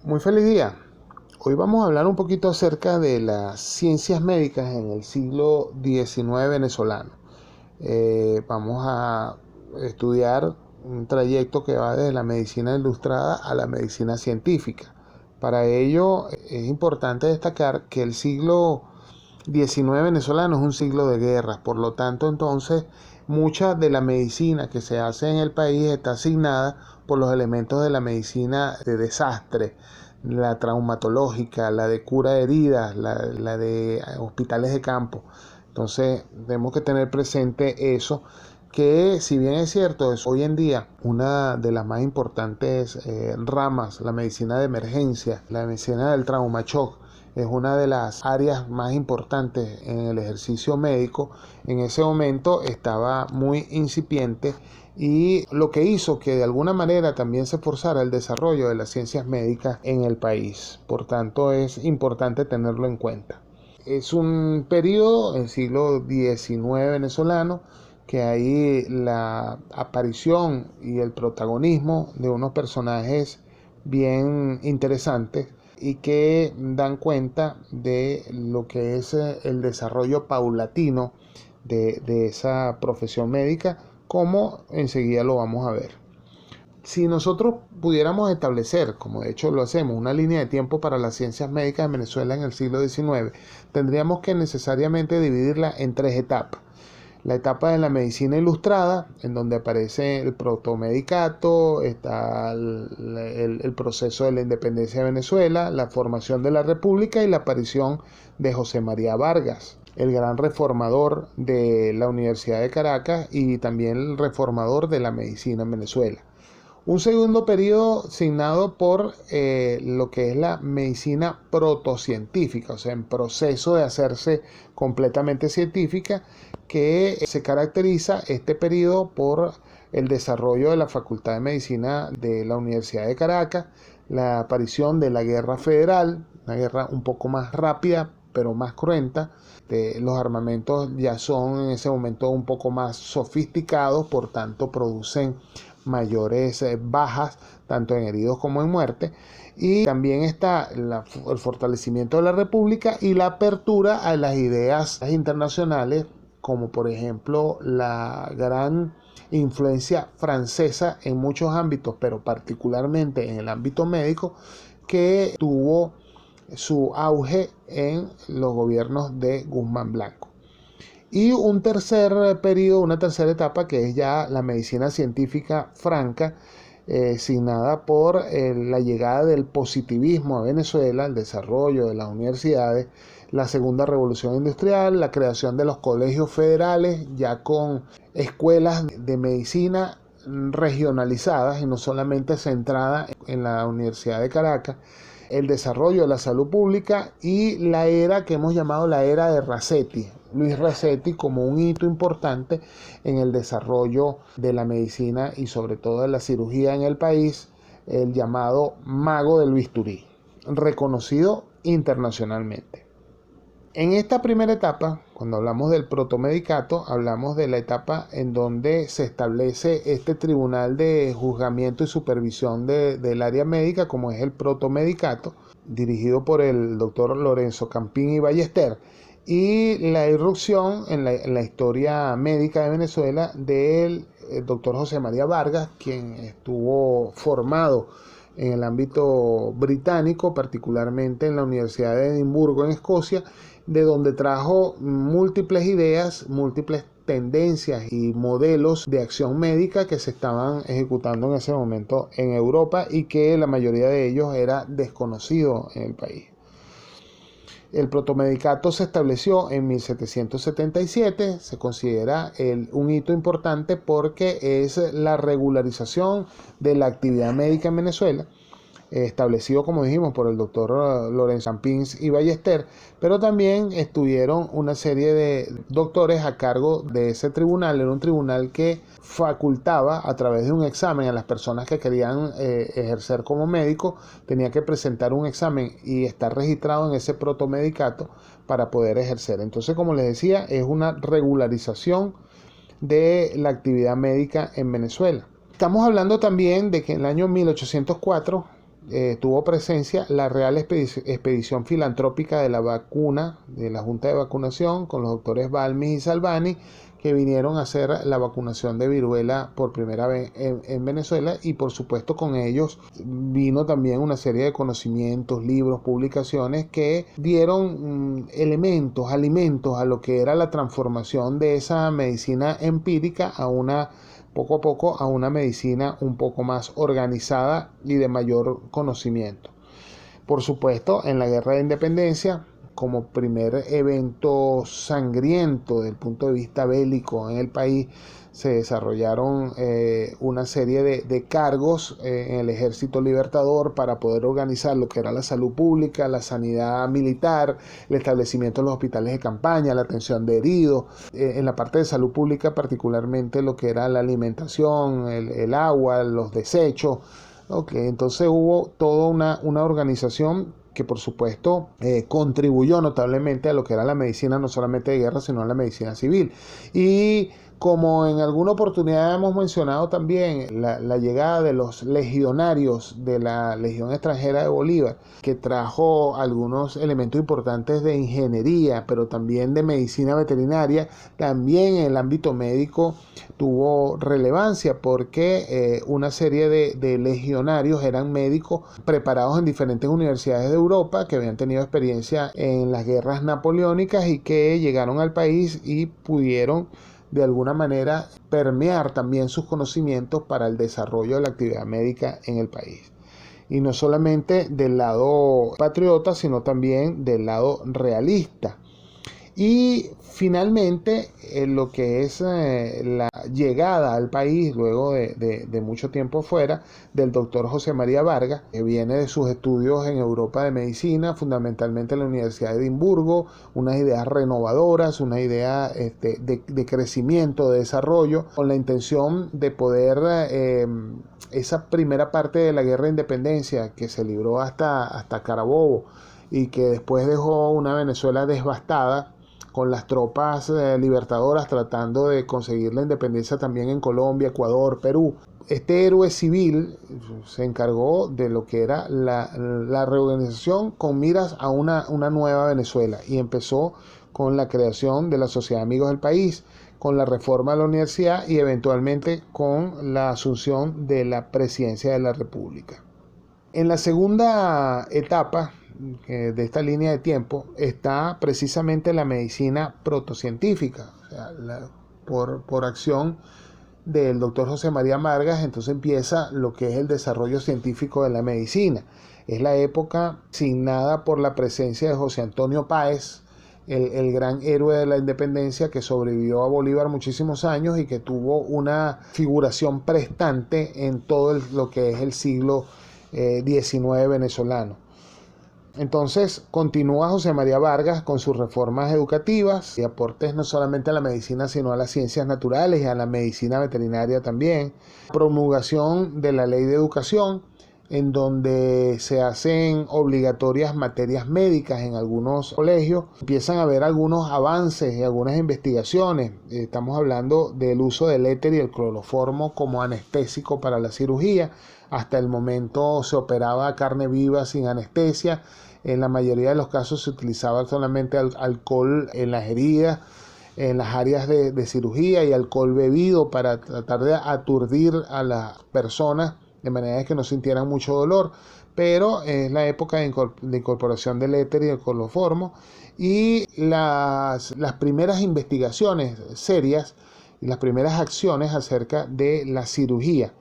Muy feliz día. Hoy vamos a hablar un poquito acerca de las ciencias médicas en el siglo XIX venezolano. Vamos a estudiar un trayecto que va desde la medicina ilustrada a la medicina científica. Para ello es importante destacar que el siglo XIX venezolano es un siglo de guerras, por lo tanto entonces mucha de la medicina que se hace en el país está asignada por los elementos de la medicina de desastre, la traumatológica, la de cura de heridas, la de hospitales de campo. Entonces tenemos que tener presente eso, que si bien es cierto, es hoy en día una de las más importantes ramas, la medicina de emergencia, la medicina del trauma shock, es una de las áreas más importantes en el ejercicio médico. En ese momento estaba muy incipiente y lo que hizo que de alguna manera también se forzara el desarrollo de las ciencias médicas en el país. Por tanto, es importante tenerlo en cuenta. Es un periodo, el siglo XIX venezolano, que hay la aparición y el protagonismo de unos personajes bien interesantes y que dan cuenta de lo que es el desarrollo paulatino de esa profesión médica, como enseguida lo vamos a ver. Si nosotros pudiéramos establecer, como de hecho lo hacemos, una línea de tiempo para las ciencias médicas en Venezuela en el siglo XIX, tendríamos que necesariamente dividirla en tres etapas. La etapa de la medicina ilustrada, en donde aparece el protomedicato, está el proceso de la independencia de Venezuela, la formación de la República y la aparición de José María Vargas, el gran reformador de la Universidad de Caracas y también el reformador de la medicina en Venezuela. Un segundo periodo signado por lo que es la medicina protocientífica, o sea, en proceso de hacerse completamente científica, que se caracteriza este periodo por el desarrollo de la Facultad de Medicina de la Universidad de Caracas, la aparición de la Guerra Federal, una guerra un poco más rápida, pero más cruenta. Los armamentos ya son en ese momento un poco más sofisticados, por tanto producen mayores bajas, tanto en heridos como en muerte. Y también está el fortalecimiento de la República y la apertura a las ideas internacionales, como por ejemplo la gran influencia francesa en muchos ámbitos, pero particularmente en el ámbito médico, que tuvo su auge en los gobiernos de Guzmán Blanco. Y un tercer periodo, una tercera etapa, que es ya la medicina científica franca, signada por la llegada del positivismo a Venezuela, el desarrollo de las universidades, la segunda revolución industrial, la creación de los colegios federales, ya con escuelas de medicina regionalizadas y no solamente centradas en la Universidad de Caracas, el desarrollo de la salud pública y la era que hemos llamado la era de Racetti, Luis Racetti, como un hito importante en el desarrollo de la medicina y sobre todo de la cirugía en el país, el llamado mago del bisturí, reconocido internacionalmente. En esta primera etapa, cuando hablamos del protomedicato, hablamos de la etapa en donde se establece este tribunal de juzgamiento y supervisión del área médica, como es el protomedicato, dirigido por el doctor Lorenzo Campín y Ballester, y la irrupción en la historia médica de Venezuela del doctor José María Vargas, quien estuvo formado en el ámbito británico, particularmente en la Universidad de Edimburgo en Escocia, de donde trajo múltiples ideas, múltiples tendencias y modelos de acción médica que se estaban ejecutando en ese momento en Europa y que la mayoría de ellos era desconocido en el país. El protomedicato se estableció en 1777, se considera un hito importante porque es la regularización de la actividad médica en Venezuela, establecido, como dijimos, por el doctor Lorenzo Campins y Ballester, pero también estuvieron una serie de doctores a cargo de ese tribunal. Era un tribunal que facultaba a través de un examen a las personas que querían ejercer como médico, tenía que presentar un examen y estar registrado en ese protomedicato para poder ejercer. Entonces, como les decía, es una regularización de la actividad médica en Venezuela. Estamos hablando también de que en el año 1804 tuvo presencia la Real Expedición Filantrópica de la Vacuna, de la Junta de Vacunación, con los doctores Balmis y Salvani, que vinieron a hacer la vacunación de viruela por primera vez en Venezuela, y por supuesto con ellos vino también una serie de conocimientos, libros, publicaciones que dieron elementos, alimentos a lo que era la transformación de esa medicina empírica poco a poco a una medicina un poco más organizada y de mayor conocimiento. Por supuesto, en la Guerra de Independencia, como primer evento sangriento desde el punto de vista bélico en el país, se desarrollaron una serie de cargos en el Ejército Libertador para poder organizar lo que era la salud pública, la sanidad militar, el establecimiento de los hospitales de campaña, la atención de heridos, en la parte de salud pública particularmente lo que era la alimentación, el agua, los desechos. Okay, entonces hubo toda una organización que por supuesto contribuyó notablemente a lo que era la medicina, no solamente de guerra, sino a la medicina civil. Y como en alguna oportunidad hemos mencionado también la llegada de los legionarios de la Legión Extranjera de Bolívar, que trajo algunos elementos importantes de ingeniería, pero también de medicina veterinaria, también en el ámbito médico tuvo relevancia porque una serie de legionarios eran médicos preparados en diferentes universidades de Europa que habían tenido experiencia en las guerras napoleónicas y que llegaron al país y pudieron de alguna manera permear también sus conocimientos para el desarrollo de la actividad médica en el país. Y no solamente del lado patriota, sino también del lado realista. Y finalmente, lo que es la llegada al país luego de mucho tiempo fuera del doctor José María Vargas, que viene de sus estudios en Europa de medicina, fundamentalmente en la Universidad de Edimburgo, unas ideas renovadoras, una idea de crecimiento, de desarrollo, con la intención de poder esa primera parte de la guerra de independencia que se libró hasta Carabobo y que después dejó una Venezuela devastada, con las tropas libertadoras tratando de conseguir la independencia también en Colombia, Ecuador, Perú. Este héroe civil se encargó de lo que era la reorganización con miras a una nueva Venezuela, y empezó con la creación de la Sociedad de Amigos del País, con la reforma de la universidad y eventualmente con la asunción de la presidencia de la República. En la segunda etapa de esta línea de tiempo está precisamente la medicina protocientífica, o sea, por acción del doctor José María Vargas. Entonces empieza lo que es el desarrollo científico de la medicina. Es la época signada por la presencia de José Antonio Páez, el gran héroe de la independencia que sobrevivió a Bolívar muchísimos años y que tuvo una figuración prestante en todo lo que es el siglo XIX venezolano. Entonces continúa José María Vargas con sus reformas educativas y aportes no solamente a la medicina, sino a las ciencias naturales y a la medicina veterinaria también. Promulgación de la Ley de Educación, en donde se hacen obligatorias materias médicas en algunos colegios. Empiezan a haber algunos avances y algunas investigaciones. Estamos hablando del uso del éter y el cloroformo como anestésico para la cirugía. Hasta el momento se operaba carne viva sin anestesia. En la mayoría de los casos se utilizaba solamente alcohol en las heridas, en las áreas de cirugía, y alcohol bebido para tratar de aturdir a las personas de manera que no sintieran mucho dolor. Pero es la época de incorporación del éter y del cloroformo, y las primeras investigaciones serias y las primeras acciones acerca de la cirugía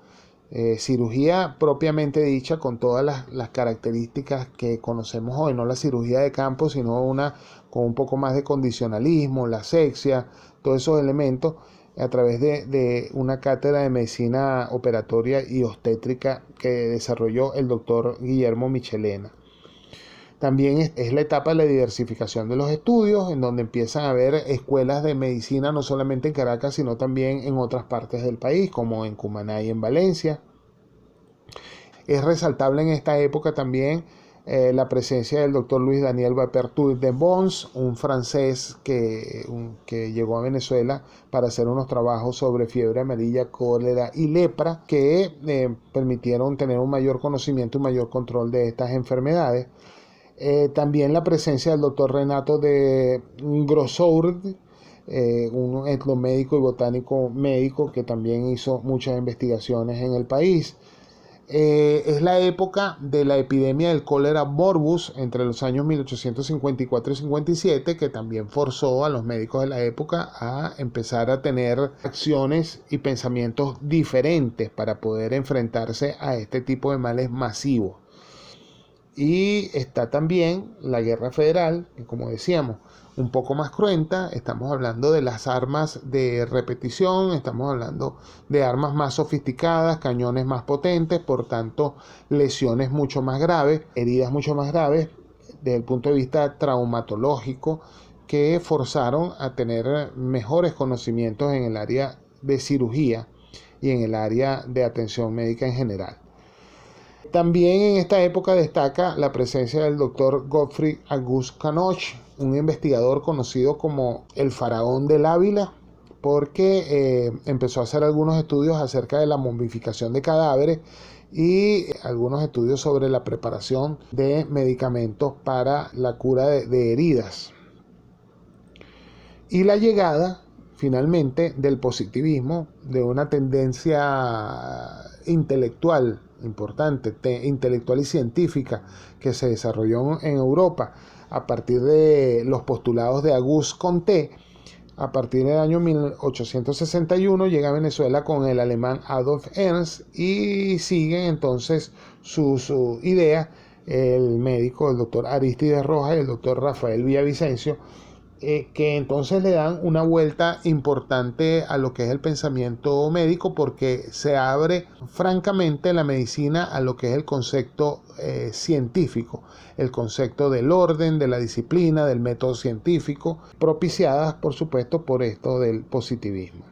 Cirugía propiamente dicha, con todas las características que conocemos hoy, no la cirugía de campo, sino una con un poco más de condicionalismo, la asepsia, todos esos elementos, a través de una cátedra de medicina operatoria y obstétrica que desarrolló el doctor Guillermo Michelena. También es la etapa de la diversificación de los estudios, en donde empiezan a haber escuelas de medicina no solamente en Caracas, sino también en otras partes del país, como en Cumaná y en Valencia. Es resaltable en esta época también la presencia del doctor Luis Daniel Bapertuis de Bons, un francés que llegó a Venezuela para hacer unos trabajos sobre fiebre amarilla, cólera y lepra, que permitieron tener un mayor conocimiento y mayor control de estas enfermedades. También la presencia del doctor Renato de Grossourd, un etnomédico y botánico médico que también hizo muchas investigaciones en el país. Es la época de la epidemia del cólera morbus entre los años 1854 y 57, que también forzó a los médicos de la época a empezar a tener acciones y pensamientos diferentes para poder enfrentarse a este tipo de males masivos. Y está también la guerra federal, que como decíamos, un poco más cruenta. Estamos hablando de las armas de repetición, estamos hablando de armas más sofisticadas, cañones más potentes, por tanto lesiones mucho más graves, heridas mucho más graves desde el punto de vista traumatológico, que forzaron a tener mejores conocimientos en el área de cirugía y en el área de atención médica en general. También en esta época destaca la presencia del doctor Godfrey Auguste Canoch, un investigador conocido como el faraón del Ávila, porque empezó a hacer algunos estudios acerca de la momificación de cadáveres y algunos estudios sobre la preparación de medicamentos para la cura de heridas. Y la llegada, finalmente, del positivismo, de una tendencia intelectual importante, intelectual y científica, que se desarrolló en Europa a partir de los postulados de Auguste Comte. A partir del año 1861 llega a Venezuela con el alemán Adolf Ernst y siguen entonces sus ideas el médico, el doctor Aristides Rojas y el doctor Rafael Villavicencio, que entonces le dan una vuelta importante a lo que es el pensamiento médico, porque se abre francamente la medicina a lo que es el concepto científico, el concepto del orden, de la disciplina, del método científico, propiciadas por supuesto por esto del positivismo.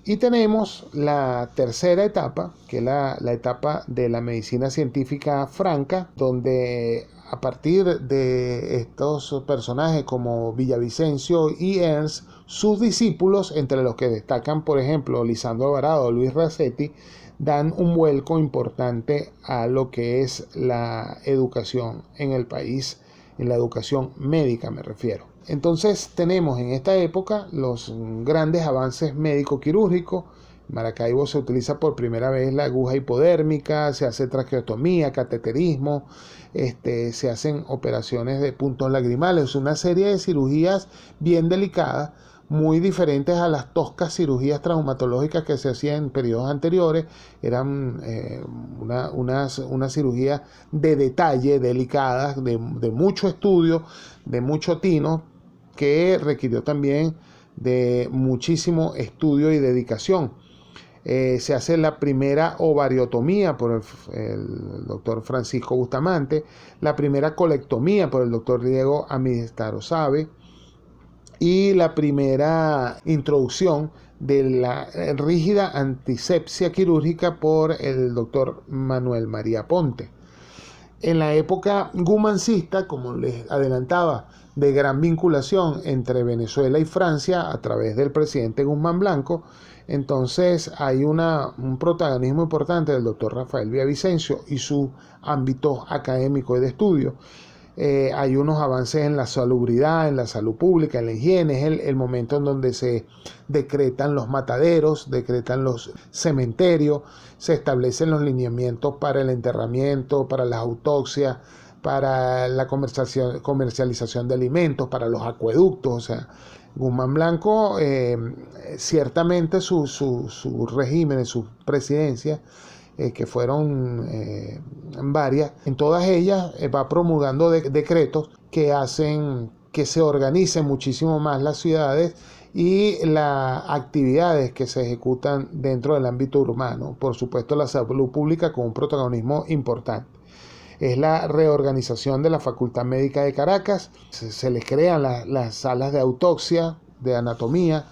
Y tenemos la tercera etapa, que es la etapa de la medicina científica franca, donde a partir de estos personajes como Villavicencio y Ernst, sus discípulos, entre los que destacan por ejemplo Lisandro Alvarado o Luis Racetti, dan un vuelco importante a lo que es la educación en el país, en la educación médica me refiero. Entonces tenemos en esta época los grandes avances médico-quirúrgicos. En Maracaibo se utiliza por primera vez la aguja hipodérmica, se hace traqueotomía, cateterismo, se hacen operaciones de puntos lagrimales, una serie de cirugías bien delicadas, muy diferentes a las toscas cirugías traumatológicas que se hacían en periodos anteriores. Eran una cirugía de detalle, delicadas, de mucho estudio, de mucho tino, que requirió también de muchísimo estudio y dedicación. Se hace la primera ovariotomía por el doctor Francisco Bustamante, la primera colectomía por el doctor Diego Amistad Sabe, y la primera introducción de la rígida antisepsia quirúrgica por el doctor Manuel María Ponte. En la época gumancista, como les adelantaba, de gran vinculación entre Venezuela y Francia a través del presidente Guzmán Blanco, entonces hay un protagonismo importante del doctor Rafael Villavicencio y su ámbito académico y de estudio. Hay unos avances en la salubridad, en la salud pública, en la higiene. Es el momento en donde se decretan los mataderos, decretan los cementerios, se establecen los lineamientos para el enterramiento, para las autopsias, para la comercialización de alimentos, para los acueductos. O sea, Guzmán Blanco, ciertamente sus regímenes, sus presidencias, que fueron varias, en todas ellas va promulgando decretos que hacen que se organicen muchísimo más las ciudades y las actividades que se ejecutan dentro del ámbito urbano. Por supuesto, la salud pública con un protagonismo importante. Es la reorganización de la Facultad Médica de Caracas. Se les crean las salas de autopsia, de anatomía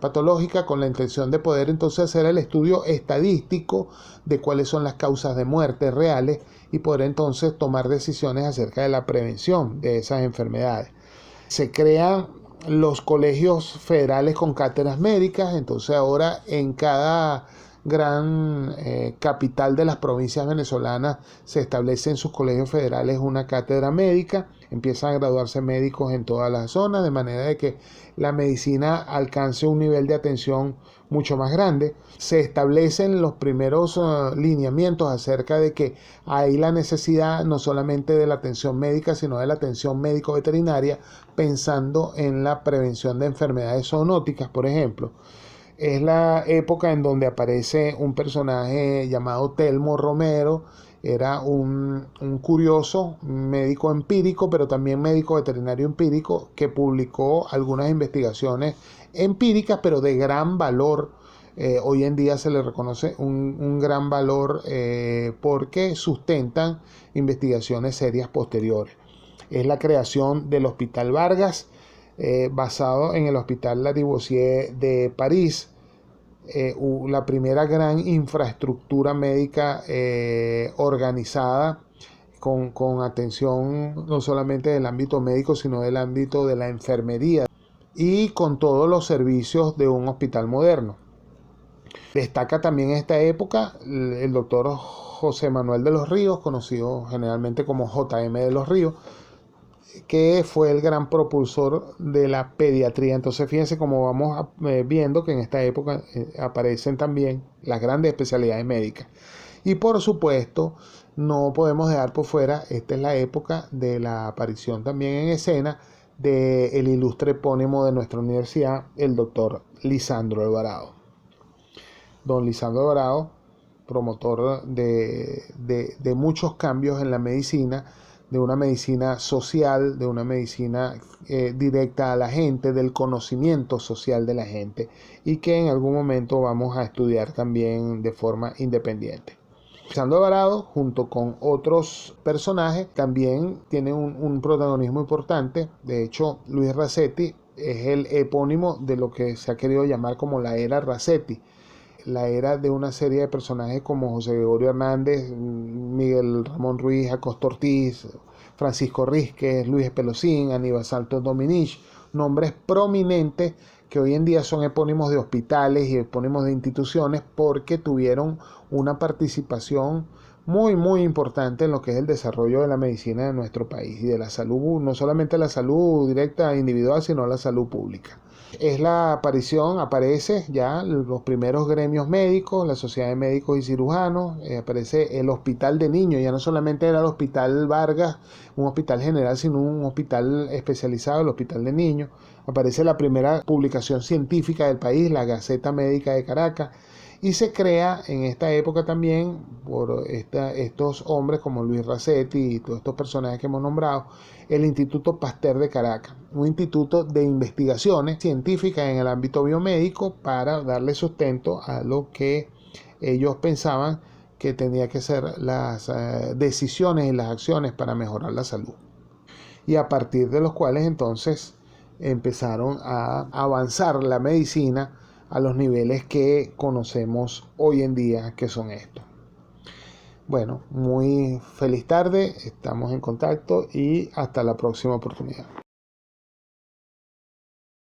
patológica, con la intención de poder entonces hacer el estudio estadístico de cuáles son las causas de muerte reales y poder entonces tomar decisiones acerca de la prevención de esas enfermedades. Se crean los colegios federales con cátedras médicas, entonces ahora en cada gran capital de las provincias venezolanas se establece en sus colegios federales una cátedra médica, empiezan a graduarse médicos en todas las zonas, de manera de que la medicina alcance un nivel de atención mucho más grande. Se establecen los primeros lineamientos acerca de que hay la necesidad no solamente de la atención médica, sino de la atención médico-veterinaria, pensando en la prevención de enfermedades zoonóticas, por ejemplo. Es la época en donde aparece un personaje llamado Telmo Romero. Era un curioso médico empírico, pero también médico veterinario empírico, que publicó algunas investigaciones empíricas, pero de gran valor. Hoy en día se le reconoce un gran valor porque sustentan investigaciones serias posteriores. Es la creación del Hospital Vargas, basado en el Hospital Lariboisière de París, la primera gran infraestructura médica organizada con atención no solamente del ámbito médico, sino del ámbito de la enfermería y con todos los servicios de un hospital moderno. Destaca también en esta época el doctor José Manuel de los Ríos, conocido generalmente como JM de los Ríos, que fue el gran propulsor de la pediatría. Entonces fíjense cómo vamos viendo que en esta época aparecen también las grandes especialidades médicas. Y por supuesto, no podemos dejar por fuera, esta es la época de la aparición también en escena del ilustre epónimo de nuestra universidad, el doctor Lisandro Alvarado. Don Lisandro Alvarado, promotor de muchos cambios en la medicina, de una medicina social, de una medicina directa a la gente, del conocimiento social de la gente, y que en algún momento vamos a estudiar también de forma independiente. Lisandro Alvarado, junto con otros personajes, también tiene un protagonismo importante. De hecho, Luis Racetti es el epónimo de lo que se ha querido llamar como la era Racetti, la era de una serie de personajes como José Gregorio Hernández, Miguel Ramón Ruiz, Acosta Ortiz, Francisco Rísquez, Luis Pelosín, Aníbal Santos Dominich, nombres prominentes que hoy en día son epónimos de hospitales y epónimos de instituciones porque tuvieron una participación muy importante en lo que es el desarrollo de la medicina de nuestro país y de la salud, no solamente la salud directa individual, sino la salud pública. Es la aparece ya los primeros gremios médicos, la Sociedad de Médicos y Cirujanos, aparece el Hospital de Niños, ya no solamente era el Hospital Vargas, un hospital general, sino un hospital especializado, el Hospital de Niños. Aparece la primera publicación científica del país, la Gaceta Médica de Caracas, y se crea en esta época también por estos hombres como Luis Racetti y todos estos personajes que hemos nombrado, el Instituto Pasteur de Caracas, un instituto de investigaciones científicas en el ámbito biomédico para darle sustento a lo que ellos pensaban que tenía que ser las decisiones y las acciones para mejorar la salud. Y a partir de los cuales entonces empezaron a avanzar la medicina a los niveles que conocemos hoy en día, que son estos. Bueno, muy feliz tarde, estamos en contacto y hasta la próxima oportunidad.